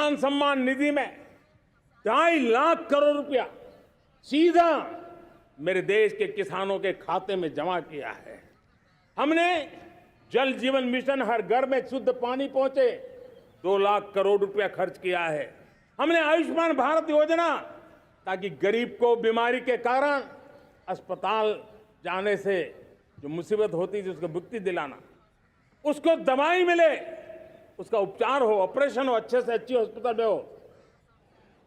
किसान सम्मान निधि में 2.5 लाख करोड़ रुपया सीधा मेरे देश के किसानों के खाते में जमा किया है। हमने जल जीवन मिशन, हर घर में शुद्ध पानी पहुंचे, 2 लाख करोड़ रुपया खर्च किया है। हमने आयुष्मान भारत योजना, ताकि गरीब को बीमारी के कारण अस्पताल जाने से जो मुसीबत होती थी उसको मुक्ति दिलाना, उसको दवाई मिले, उसका उपचार हो, ऑपरेशन हो, अच्छे से अच्छी हॉस्पिटल में हो।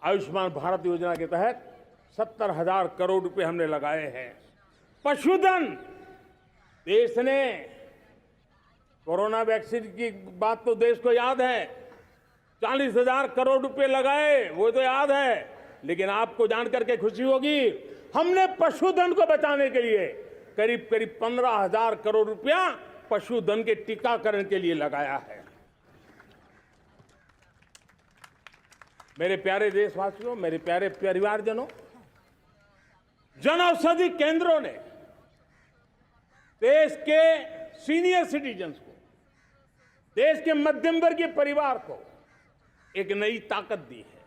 आयुष्मान भारत योजना के तहत 70,000 करोड़ रुपए हमने लगाए हैं। पशुधन, देश ने कोरोना वैक्सीन की बात तो देश को याद है, 40,000 करोड़ रुपए लगाए, वो तो याद है। लेकिन आपको जानकर के खुशी होगी, हमने पशुधन को बचाने के लिए करीब करीब 15,000 करोड़ रुपया पशुधन के टीकाकरण के लिए लगाया है। मेरे प्यारे देशवासियों, मेरे प्यारे परिवारजनों, जन औषधि केंद्रों ने देश के सीनियर सिटीजन्स को, देश के मध्यम वर्गीय परिवार को एक नई ताकत दी है।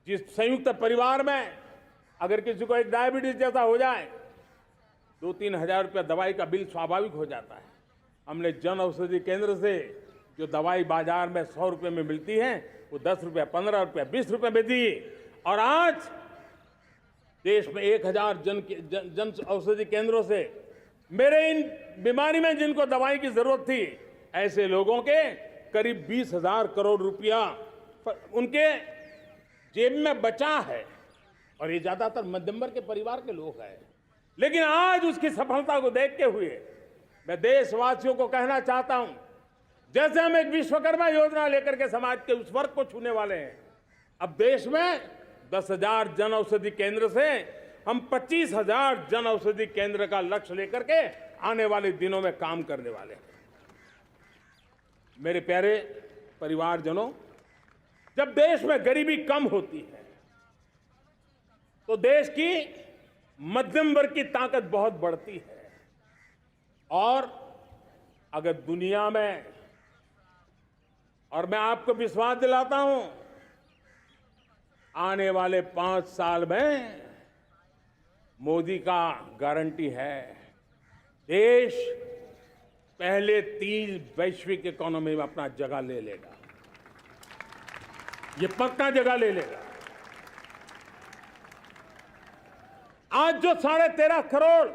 जिस संयुक्त परिवार में अगर किसी को एक डायबिटीज जैसा हो जाए, 2-3 हजार रुपया दवाई का बिल स्वाभाविक हो जाता है। हमने जन औषधि केंद्र से जो दवाई बाजार में 100 रुपये में मिलती है, वो 10 रुपया, 15 रुपया, 20 रुपये में दी। और आज देश में 1000 जन औषधि केंद्रों से मेरे इन बीमारी में जिनको दवाई की जरूरत थी, ऐसे लोगों के करीब 20,000 करोड़ रुपया उनके जेब में बचा है। और ये ज्यादातर मध्यम वर्ग के परिवार के लोग हैं। लेकिन आज उसकी सफलता को देखते हुए मैं देशवासियों को कहना चाहता हूं, जैसे हम एक विश्वकर्मा योजना लेकर के समाज के उस वर्ग को छूने वाले हैं, अब देश में 10,000 जन औषधि केंद्र से हम 25,000 जन औषधि केंद्र का लक्ष्य लेकर के आने वाले दिनों में काम करने वाले हैं। मेरे प्यारे परिवारजनों, जब देश में गरीबी कम होती है तो देश की मध्यम वर्ग की ताकत बहुत बढ़ती है। और अगर दुनिया में, और मैं आपको विश्वास दिलाता हूं, आने वाले 5 साल में मोदी का गारंटी है, देश पहले 3 वैश्विक इकोनॉमी में अपना जगह ले लेगा। ये पक्का जगह ले लेगा। आज जो 13.5 करोड़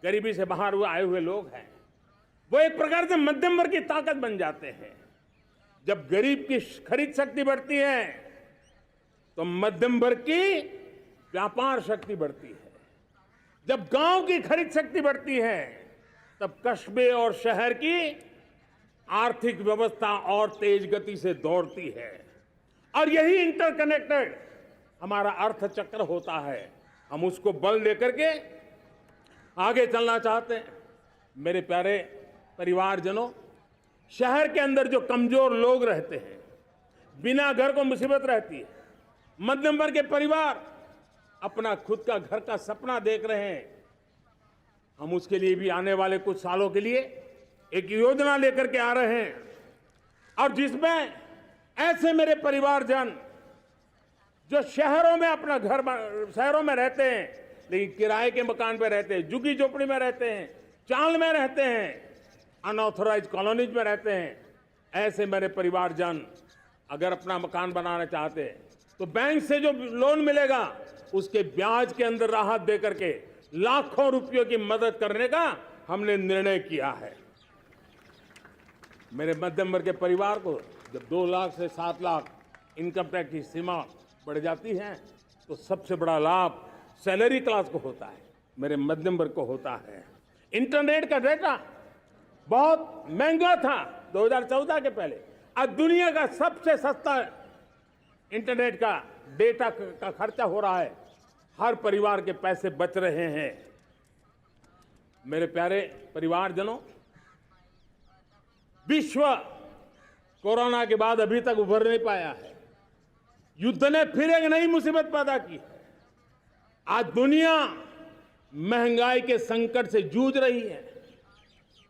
गरीबी से बाहर आए हुए लोग हैं, वो एक प्रकार से मध्यम वर्ग की ताकत बन जाते हैं। जब गरीब की खरीद शक्ति बढ़ती है तो मध्यम वर्ग की व्यापार शक्ति बढ़ती है। जब गांव की खरीद शक्ति बढ़ती है तब कस्बे और शहर की आर्थिक व्यवस्था और तेज गति से दौड़ती है। और यही इंटरकनेक्टेड हमारा अर्थचक्र होता है। हम उसको बल लेकर के आगे चलना चाहते हैं। मेरे प्यारे परिवारजनों, शहर के अंदर जो कमजोर लोग रहते हैं, बिना घर को मुसीबत रहती है, मध्यम वर्ग के परिवार अपना खुद का घर का सपना देख रहे हैं, हम उसके लिए भी आने वाले कुछ सालों के लिए एक योजना लेकर के आ रहे हैं। और जिसमें ऐसे मेरे परिवारजन जो शहरों में अपना घर, शहरों में रहते हैं लेकिन किराए के मकान पे रहते हैं, झुग्गी झोपड़ी में रहते हैं, चाल में रहते हैं, अनऑथराइज्ड कॉलोनीज में रहते हैं, ऐसे मेरे परिवारजन अगर अपना मकान बनाना चाहते हैं तो बैंक से जो लोन मिलेगा उसके ब्याज के अंदर राहत दे करके लाखों रुपयों की मदद करने का हमने निर्णय किया है। मेरे मध्यम वर्ग के परिवार को जब 2 लाख से 7 लाख इनकम टैक्स की सीमा बढ़ जाती है तो सबसे बड़ा लाभ सैलरी क्लास को होता है, मेरे मध्यम वर्ग को होता है। इंटरनेट का डेटा बहुत महंगा था 2014 के पहले, आज दुनिया का सबसे सस्ता इंटरनेट का डेटा का खर्चा हो रहा है। हर परिवार के पैसे बच रहे हैं। मेरे प्यारे परिवारजनों, विश्व कोरोना के बाद अभी तक उभर नहीं पाया है। युद्ध ने फिर एक नई मुसीबत पैदा की है। आज दुनिया महंगाई के संकट से जूझ रही है।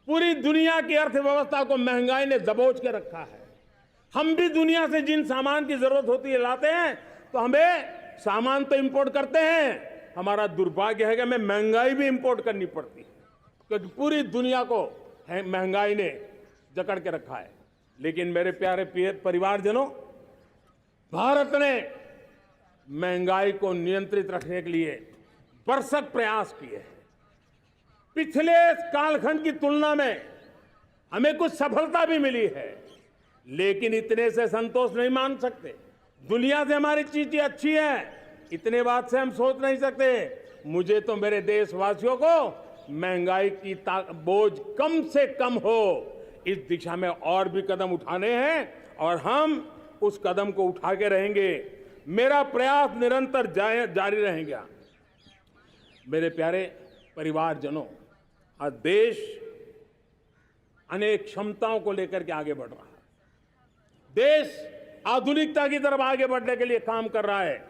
पूरी दुनिया की अर्थव्यवस्था को महंगाई ने दबोच के रखा है। हम भी दुनिया से जिन सामान की जरूरत होती है लाते हैं, तो हमें सामान तो इंपोर्ट करते हैं, हमारा दुर्भाग्य है कि हमें महंगाई भी इंपोर्ट करनी पड़ती है, क्योंकि पूरी दुनिया को महंगाई ने जकड़ के रखा है। लेकिन मेरे प्यारे परिवारजनों, भारत ने महंगाई को नियंत्रित रखने के लिए भरसक प्रयास किए हैं। पिछले कालखंड की तुलना में हमें कुछ सफलता भी मिली है, लेकिन इतने से संतोष नहीं मान सकते। दुनिया से हमारी चीजें अच्छी हैं, इतने बात से हम सोच नहीं सकते। मुझे तो मेरे देशवासियों को महंगाई की बोझ कम से कम हो, इस दिशा में और भी कदम उठाने हैं और हम उस कदम को उठा के रहेंगे। मेरा प्रयास निरंतर जारी रहेगा। मेरे प्यारे परिवारजनों, आज देश अनेक क्षमताओं को लेकर के आगे बढ़ रहा है। देश आधुनिकता की तरफ आगे बढ़ने के लिए काम कर रहा है।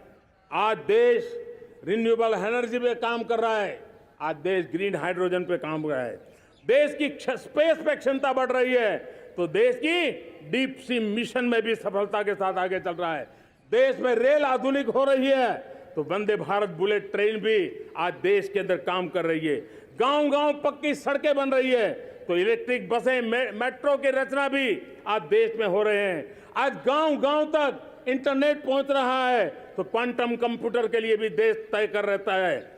आज देश रिन्यूएबल एनर्जी पे काम कर रहा है। आज देश ग्रीन हाइड्रोजन पे काम कर रहा है। देश की स्पेस पे क्षमता बढ़ रही है, तो देश की डीप सी मिशन में भी सफलता के साथ आगे चल रहा है। देश में रेल आधुनिक हो रही है, तो वंदे भारत बुलेट ट्रेन भी आज देश के अंदर काम कर रही है। गांव-गांव पक्की सड़कें बन रही है, तो इलेक्ट्रिक बसें, मेट्रो की रचना भी आज देश में हो रहे हैं। आज गांव-गांव तक इंटरनेट पहुंच रहा है, तो क्वांटम कंप्यूटर के लिए भी देश तय कर रहता है।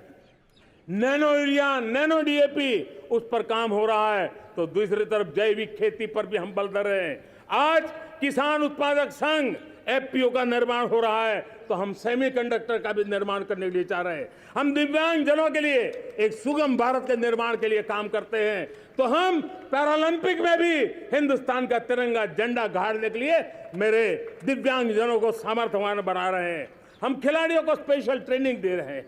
नैनो यूरिया, नैनो डीएपी, उस पर काम हो रहा है, तो दूसरी तरफ जैविक खेती पर भी हम बल दे रहे हैं। आज किसान उत्पादक संघ एफपीओ का निर्माण हो रहा है, तो हम सेमीकंडक्टर का भी निर्माण करने के लिए चाह रहे हैं। हम दिव्यांग जनों के लिए एक सुगम भारत के निर्माण के लिए काम करते हैं, तो हम पैरालंपिक में भी हिंदुस्तान का तिरंगा झंडा गाड़ने के लिए मेरे दिव्यांग जनों को सामर्थ्यवान बना रहे हैं। हम खिलाड़ियों को स्पेशल ट्रेनिंग दे रहे हैं।